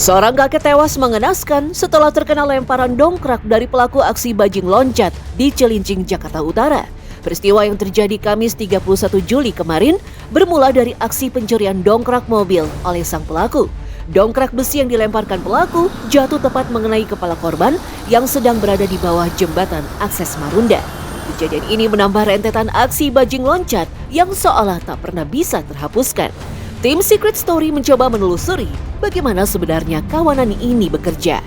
Seorang kakek tewas mengenaskan setelah terkena lemparan dongkrak dari pelaku aksi bajing loncat di Cilincing, Jakarta Utara. Peristiwa yang terjadi Kamis 31 Juli kemarin bermula dari aksi pencurian dongkrak mobil oleh sang pelaku. Dongkrak besi yang dilemparkan pelaku jatuh tepat mengenai kepala korban yang sedang berada di bawah jembatan akses Marunda. Kejadian ini menambah rentetan aksi bajing loncat yang seolah tak pernah bisa terhapuskan. Tim Secret Story mencoba menelusuri bagaimana sebenarnya kawanan ini bekerja.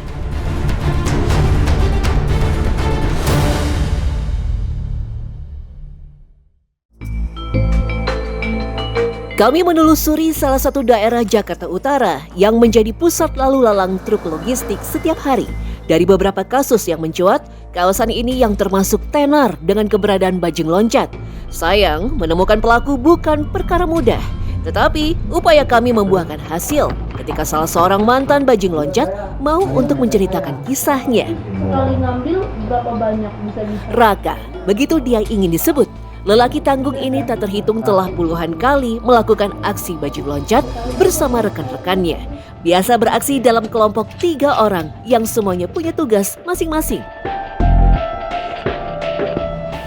Kami menelusuri salah satu daerah Jakarta Utara yang menjadi pusat lalu lalang truk logistik setiap hari. Dari beberapa kasus yang mencuat, kawasan ini yang termasuk tenar dengan keberadaan bajing loncat. Sayang, menemukan pelaku bukan perkara mudah. Tetapi, upaya kami membuahkan hasil ketika salah seorang mantan bajing loncat mau untuk menceritakan kisahnya. Sekali ngambil berapa banyak bisa Raka, begitu dia ingin disebut. Lelaki tanggung ini tak terhitung telah puluhan kali melakukan aksi bajing loncat bersama rekan-rekannya. Biasa beraksi dalam kelompok 3 orang yang semuanya punya tugas masing-masing.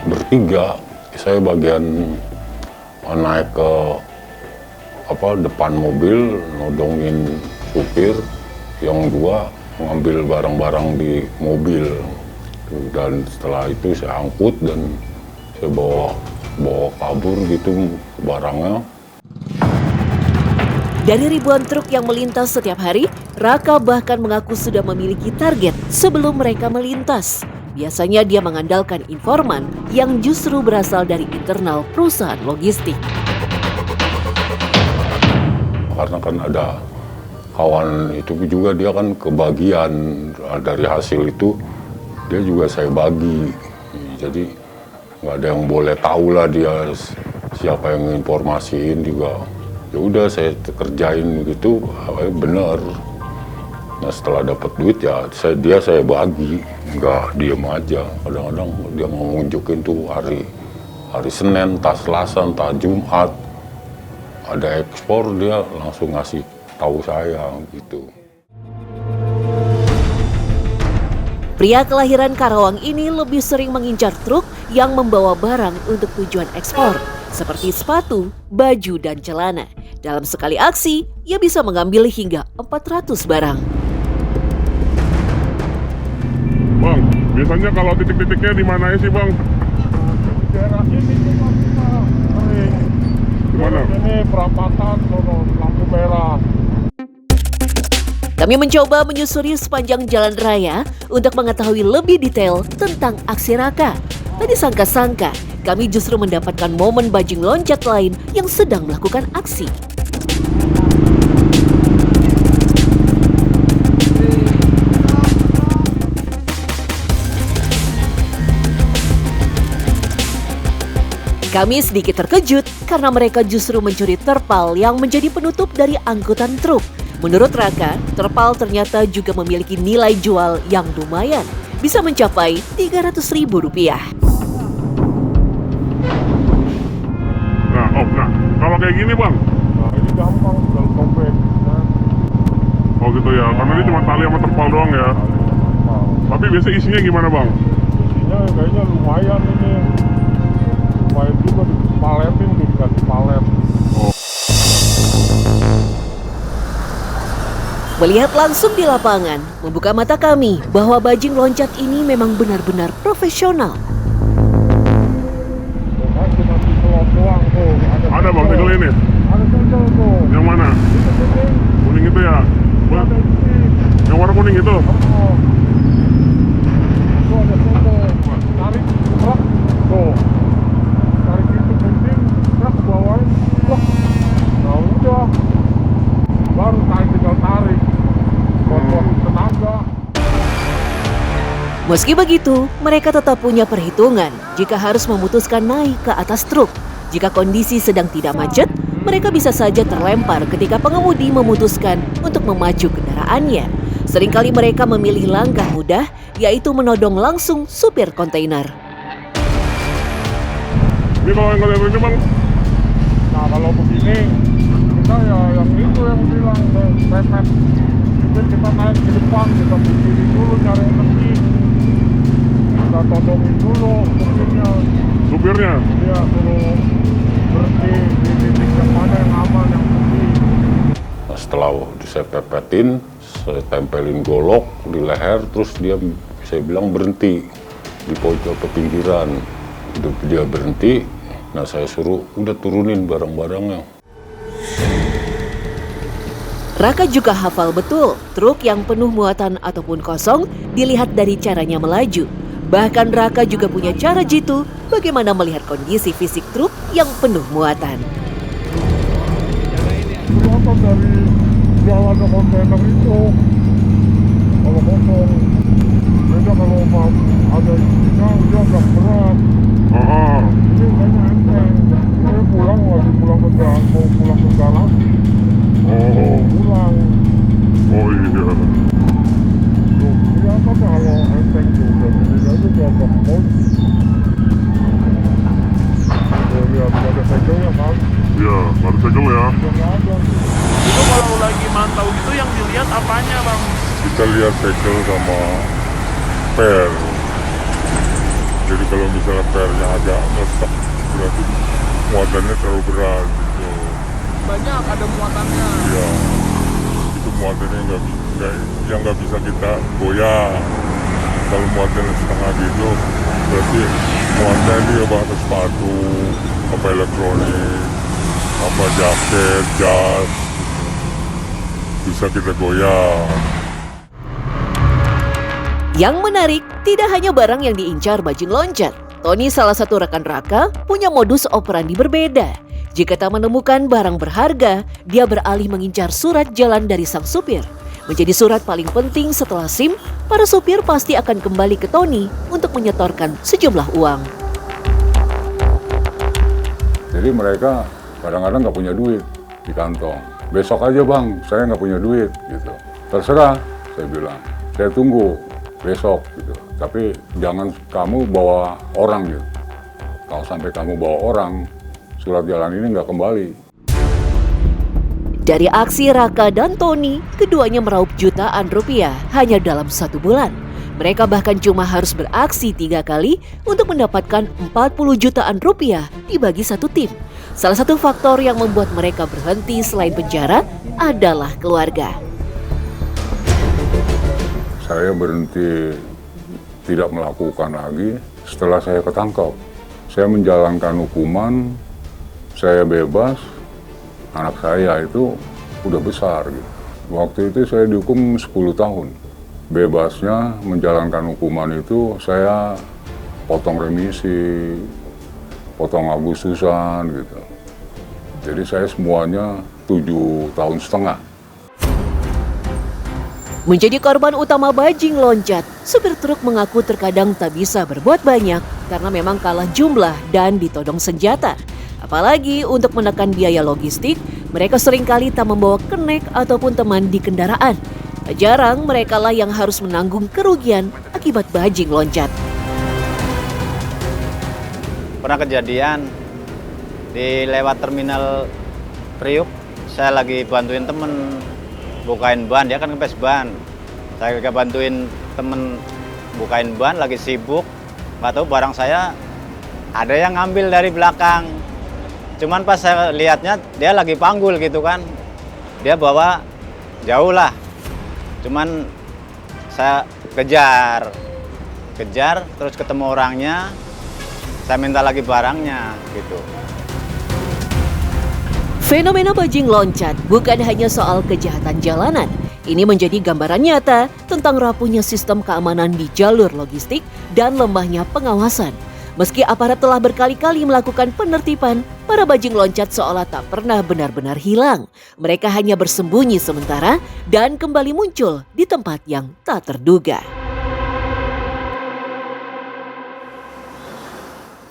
Bertiga, saya bagian naik ke depan mobil, nodongin supir, yang 2 mengambil barang-barang di mobil. Dan setelah itu saya angkut dan saya bawa kabur gitu barangnya. Dari ribuan truk yang melintas setiap hari, Raka bahkan mengaku sudah memiliki target sebelum mereka melintas. Biasanya dia mengandalkan informan yang justru berasal dari internal perusahaan logistik. Karena kan ada kawan itu juga, dia kan kebagian dari hasil itu, dia juga saya bagi. Jadi nggak ada yang boleh tahu lah dia siapa yang informasiin juga. Ya udah saya kerjain gitu, bener. Nah setelah dapat duit ya saya bagi, nggak diem aja. Kadang-kadang dia mau nunjukin tuh hari Senin, entah Selasa, entah Jumat ada ekspor, dia langsung ngasih tahu saya gitu. Pria kelahiran Karawang ini lebih sering mengincar truk yang membawa barang untuk tujuan ekspor, seperti sepatu, baju, dan celana. Dalam sekali aksi, ia bisa mengambil hingga 400 barang. Bang, biasanya kalau titik-titiknya di mana sih, Bang? Di daerah sini cuma sering. Di mana? Ini perapatan, lampu merah. Kami mencoba menyusuri sepanjang jalan raya untuk mengetahui lebih detail tentang aksi Raka. Tak disangka-sangka, kami justru mendapatkan momen bajing loncat lain yang sedang melakukan aksi. Kami sedikit terkejut karena mereka justru mencuri terpal yang menjadi penutup dari angkutan truk. Menurut Raka, terpal ternyata juga memiliki nilai jual yang lumayan, bisa mencapai Rp300.000. Nah, kalau kayak gini, Bang? Nah ini gampang, dalam sobek. Oh gitu ya, karena ini cuma tali sama terpal doang ya. Tapi biasa isinya gimana, Bang? Isinya kayaknya lumayan ini. Lumayan juga dipaletin, dikasih palet. Melihat langsung di lapangan, membuka mata kami bahwa bajing loncat ini memang benar-benar profesional. Kan cuma di selop doang tuh. Ada, Bang, tinggal ini? Ada tuh. Yang mana? Itu kuning. Kuning itu ya? Ada isi. Yang warna kuning itu? Oh. Itu ada tuh. Tarik truk. Tuh. Tarik itu gunting, truk bawain. Truk. Nah udah. Baru tinggal tarik. Buat tenaga. Meski begitu, mereka tetap punya perhitungan jika harus memutuskan naik ke atas truk. Jika kondisi sedang tidak macet, mereka bisa saja terlempar ketika pengemudi memutuskan untuk memacu kendaraannya. Seringkali mereka memilih langkah mudah, yaitu menodong langsung supir kontainer. Ini kalau yang kalian ini, Bang? Nah kalau begini kita ya yang itu yang bilang remet. supir kita naik ke depan, kita berdiri dulu nyari tepi, kita todongin dulu Supirnya? dia suruh berhenti di titik yang mana yang aman, yang tepi. Nah, setelah saya pepetin, saya tempelin golok di leher, terus saya bilang berhenti di pojok ke pinggiran. Dia berhenti, nah saya suruh udah turunin barang-barangnya. Raka juga hafal betul truk yang penuh muatan ataupun kosong dilihat dari caranya melaju. Bahkan Raka juga punya cara jitu bagaimana melihat kondisi fisik truk yang penuh muatan. Kelihatan dari jalannya kontainer itu, kalau kosong, beda kalau ada isinya dia agak berat. Ini kayaknya enteng. Ini pulang ke jalan, mau pulang ke jalan. Pulang. Oh iya. Tuh, kelihatan kalau enteng tuh, dan ini aja dia agak kos. Tuh, lihat ada segelnya kan? Iya, baru segel ya. Udah nggak ada. Itu kalau lagi mantau gitu yang dilihat apanya bang? Kita lihat segel sama per. Jadi kalau misalnya pernya agak ngesek, berarti muatannya terlalu berat gitu. Banyak ada muatannya. Iya, itu muatannya yang nggak bisa kita goyah. Kalau muatannya setengah gitu, berarti muatannya dia bahan sepatu, apa elektronik, apa jaket, jas, bisa kita goyah. Yang menarik, tidak hanya barang yang diincar bajing loncat. Tony, salah satu rekan Raka, punya modus operandi berbeda. Jika tak menemukan barang berharga, dia beralih mengincar surat jalan dari sang supir. Menjadi surat paling penting setelah SIM, para supir pasti akan kembali ke Tony untuk menyetorkan sejumlah uang. Jadi mereka kadang-kadang nggak punya duit di kantong. Besok aja bang, saya nggak punya duit gitu. Terserah, saya bilang. Saya tunggu besok gitu. Tapi jangan kamu bawa orang gitu. Kalau sampai kamu bawa orang, surat jalan ini nggak kembali. Dari aksi Raka dan Tony, keduanya meraup jutaan rupiah hanya dalam 1 bulan. Mereka bahkan cuma harus beraksi 3 kali untuk mendapatkan 40 jutaan rupiah dibagi satu tim. Salah satu faktor yang membuat mereka berhenti selain penjara adalah keluarga. Saya berhenti tidak melakukan lagi setelah saya ketangkap. Saya menjalankan hukuman, saya bebas. Anak saya itu udah besar gitu. Waktu itu saya dihukum 10 tahun. Bebasnya menjalankan hukuman itu saya potong remisi, potong Agustusan gitu. Jadi saya semuanya 7,5 tahun. Menjadi korban utama bajing loncat, supir truk mengaku terkadang tak bisa berbuat banyak karena memang kalah jumlah dan ditodong senjata. Apalagi untuk menekan biaya logistik, mereka seringkali tak membawa kenek ataupun teman di kendaraan. Tak jarang merekalah yang harus menanggung kerugian akibat bajing loncat. Pernah kejadian di lewat terminal Priuk, saya lagi bantuin temen bukain ban, dia kan kempes ban. Saya lagi bantuin temen bukain ban, lagi sibuk, nggak tahu barang saya ada yang ngambil dari belakang. Cuman pas saya lihatnya dia lagi panggul gitu kan, dia bawa jauh lah. Cuman saya kejar terus ketemu orangnya, saya minta lagi barangnya gitu. Fenomena bajing loncat bukan hanya soal kejahatan jalanan. Ini menjadi gambaran nyata tentang rapuhnya sistem keamanan di jalur logistik dan lemahnya pengawasan. Meski aparat telah berkali-kali melakukan penertiban, para bajing loncat seolah tak pernah benar-benar hilang. Mereka hanya bersembunyi sementara dan kembali muncul di tempat yang tak terduga.